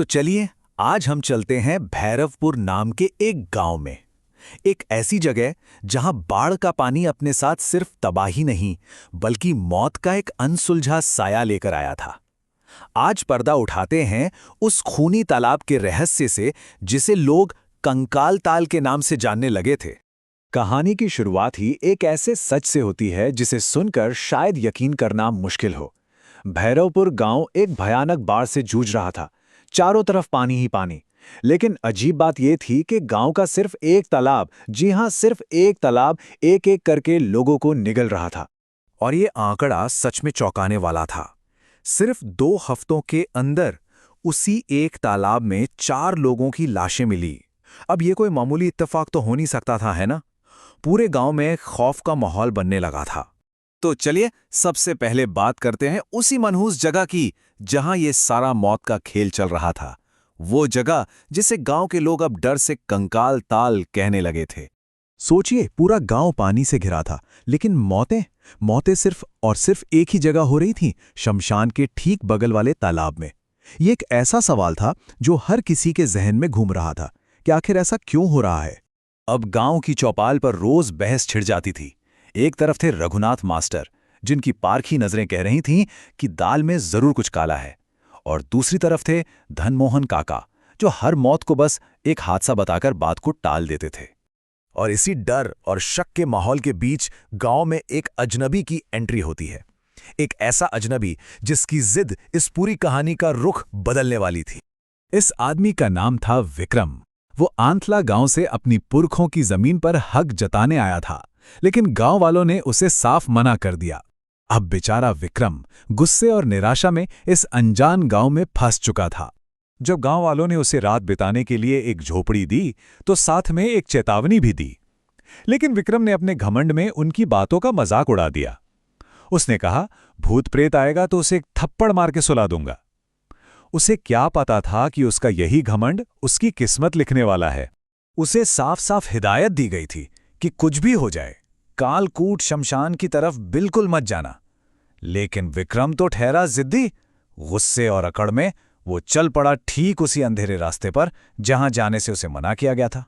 तो चलिए आज हम चलते हैं भैरवपुर नाम के एक गांव में। एक ऐसी जगह जहां बाढ़ का पानी अपने साथ सिर्फ तबाही नहीं बल्कि मौत का एक अनसुलझा साया लेकर आया था। आज पर्दा उठाते हैं उस खूनी तालाब के रहस्य से जिसे लोग कंकाल ताल के नाम से जानने लगे थे। कहानी की शुरुआत ही एक ऐसे सच से होती है जिसे सुनकर शायद यकीन करना मुश्किल हो। भैरवपुर गांव एक भयानक बाढ़ से जूझ रहा था। चारों तरफ पानी ही पानी। लेकिन अजीब बात यह थी कि गांव का सिर्फ एक तालाब, जी हां सिर्फ एक तालाब, एक एक करके लोगों को निगल रहा था। और ये आंकड़ा सच में चौंकाने वाला था। सिर्फ 2 हफ्तों के अंदर उसी एक तालाब में 4 लोगों की लाशें मिली। अब ये कोई मामूली इत्तेफाक तो हो नहीं सकता था, है ना? पूरे गांव में खौफ का माहौल बनने लगा था। तो चलिए सबसे पहले बात करते हैं उसी मनहूस जगह की जहां ये सारा मौत का खेल चल रहा था। वो जगह जिसे गांव के लोग अब डर से कंकाल ताल कहने लगे थे। सोचिए, पूरा गांव पानी से घिरा था, लेकिन मौतें सिर्फ और सिर्फ एक ही जगह हो रही थी, शमशान के ठीक बगल वाले तालाब में। ये एक ऐसा सवाल था जो हर किसी के जहन में घूम रहा था कि आखिर ऐसा क्यों हो रहा है। अब गांव की चौपाल पर रोज बहस छिड़ जाती थी। एक तरफ थे रघुनाथ मास्टर, जिनकी पारखी नजरें कह रही थीं कि दाल में जरूर कुछ काला है, और दूसरी तरफ थे धनमोहन काका, जो हर मौत को बस एक हादसा बताकर बात को टाल देते थे। और इसी डर और शक के माहौल के बीच गांव में एक अजनबी की एंट्री होती है। एक ऐसा अजनबी जिसकी जिद इस पूरी कहानी का रुख बदलने वाली थी। इस आदमी का नाम था विक्रम। वो आंथला गांव से अपनी पुरखों की जमीन पर हक जताने आया था, लेकिन गांव वालों ने उसे साफ मना कर दिया। अब बेचारा विक्रम गुस्से और निराशा में इस अनजान गांव में फंस चुका था। जब गांव वालों ने उसे रात बिताने के लिए एक झोपड़ी दी तो साथ में एक चेतावनी भी दी, लेकिन विक्रम ने अपने घमंड में उनकी बातों का मजाक उड़ा दिया। उसने कहा, भूत प्रेत आएगा तो उसे एक थप्पड़ मार के सुला दूंगा। उसे क्या पता था कि उसका यही घमंड उसकी किस्मत लिखने वाला है। उसे साफ साफ हिदायत दी गई थी कि कुछ भी हो जाए, कालकूट शमशान की तरफ बिल्कुल मत जाना। लेकिन विक्रम तो ठहरा जिद्दी। गुस्से और अकड़ में वो चल पड़ा ठीक उसी अंधेरे रास्ते पर जहां जाने से उसे मना किया गया था।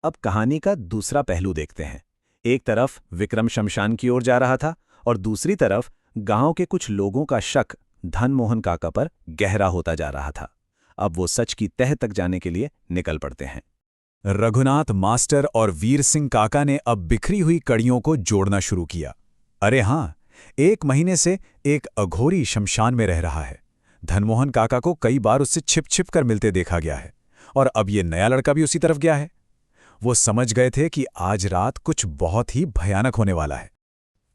अब कहानी का दूसरा पहलू देखते हैं। एक तरफ विक्रम शमशान की ओर जा रहा था और दूसरी तरफ गांव के कुछ लोगों का शक धनमोहन काका पर गहरा होता जा रहा था। अब वो सच की तह तक जाने के लिए निकल पड़ते हैं। रघुनाथ मास्टर और वीर सिंह काका ने अब बिखरी हुई कड़ियों को जोड़ना शुरू किया। अरे हाँ, 1 महीने से एक अघोरी शमशान में रह रहा है। धनमोहन काका को कई बार उससे छिप छिप कर मिलते देखा गया है, और अब ये नया लड़का भी उसी तरफ गया है। वो समझ गए थे कि आज रात कुछ बहुत ही भयानक होने वाला है।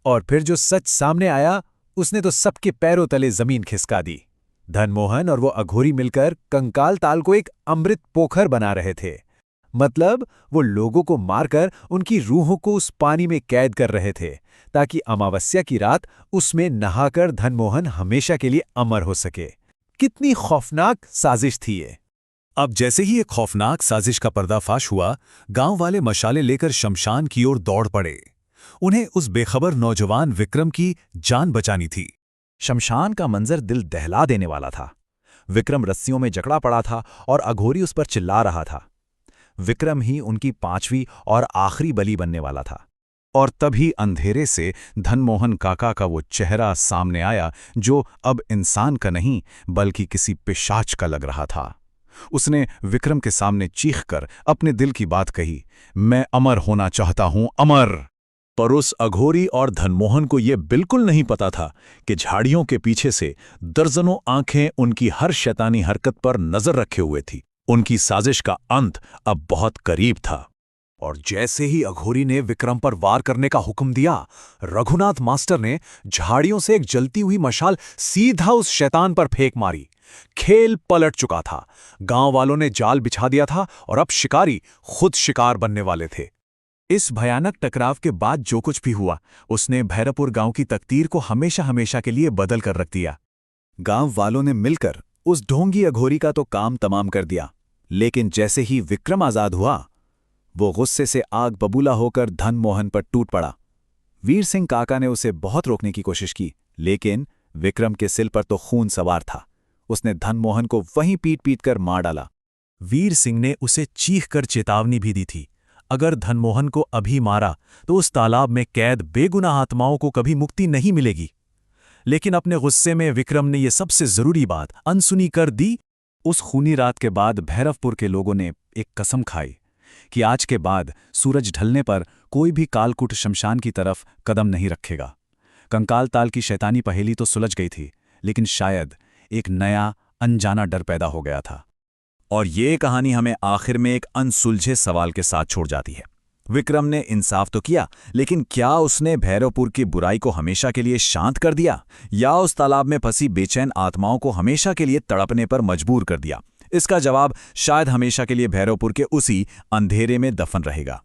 और फिर जो सच सामने आया उसने तो सबके पैरों तले जमीन खिसका दी। धनमोहन और वो अघोरी मिलकर कंकाल ताल को एक अमृत पोखर बना रहे थे। मतलब वो लोगों को मारकर उनकी रूहों को उस पानी में कैद कर रहे थे, ताकि अमावस्या की रात उसमें नहाकर धनमोहन हमेशा के लिए अमर हो सके। कितनी खौफनाक साजिश थी ये। अब जैसे ही एक खौफनाक साजिश का पर्दाफाश हुआ, गांव वाले मशाले लेकर शमशान की ओर दौड़ पड़े। उन्हें उस बेखबर नौजवान विक्रम की जान बचानी थी। शमशान का मंजर दिल दहला देने वाला था। विक्रम रस्सियों में जकड़ा पड़ा था और अघोरी उस पर चिल्ला रहा था। विक्रम ही उनकी 5वीं और आखिरी बलि बनने वाला था। और तभी अंधेरे से धनमोहन काका का वो चेहरा सामने आया, जो अब इंसान का नहीं बल्कि किसी पिशाच का लग रहा था। उसने विक्रम के सामने चीखकर अपने दिल की बात कही, मैं अमर होना चाहता हूं, अमर। पर उस अघोरी और धनमोहन को यह बिल्कुल नहीं पता था कि झाड़ियों के पीछे से दर्जनों आंखें उनकी हर शैतानी हरकत पर नजर रखे हुए थी। उनकी साजिश का अंत अब बहुत करीब था। और जैसे ही अघोरी ने विक्रम पर वार करने का हुक्म दिया, रघुनाथ मास्टर ने झाड़ियों से एक जलती हुई मशाल सीधा उस शैतान पर फेंक मारी। खेल पलट चुका था। गांव वालों ने जाल बिछा दिया था और अब शिकारी खुद शिकार बनने वाले थे। इस भयानक टकराव के बाद जो कुछ भी हुआ, उसने भैरवपुर गांव की तकदीर को हमेशा हमेशा के लिए बदल कर रख दिया। गांव वालों ने मिलकर उस ढोंगी अघोरी का तो काम तमाम कर दिया, लेकिन जैसे ही विक्रम आजाद हुआ, वो गुस्से से आग बबूला होकर धनमोहन पर टूट पड़ा। वीर सिंह काका ने उसे बहुत रोकने की कोशिश की, लेकिन विक्रम के सिर पर तो खून सवार था। उसने धनमोहन को वहीं पीट पीट कर मार डाला। वीर सिंह ने उसे चीख कर चेतावनी भी दी थी, अगर धनमोहन को अभी मारा तो उस तालाब में कैद बेगुनाह आत्माओं को कभी मुक्ति नहीं मिलेगी। लेकिन अपने गुस्से में विक्रम ने यह सबसे जरूरी बात अनसुनी कर दी। उस खूनी रात के बाद भैरवपुर के लोगों ने एक कसम खाई कि आज के बाद सूरज ढलने पर कोई भी कालकूट शमशान की तरफ कदम नहीं रखेगा। कंकाल ताल की शैतानी पहेली तो सुलझ गई थी, लेकिन शायद एक नया अनजाना डर पैदा हो गया था। और ये कहानी हमें आखिर में एक अनसुलझे सवाल के साथ छोड़ जाती है। विक्रम ने इंसाफ तो किया, लेकिन क्या उसने भैरवपुर की बुराई को हमेशा के लिए शांत कर दिया, या उस तालाब में फंसी बेचैन आत्माओं को हमेशा के लिए तड़पने पर मजबूर कर दिया? इसका जवाब शायद हमेशा के लिए भैरवपुर के उसी अंधेरे में दफन रहेगा।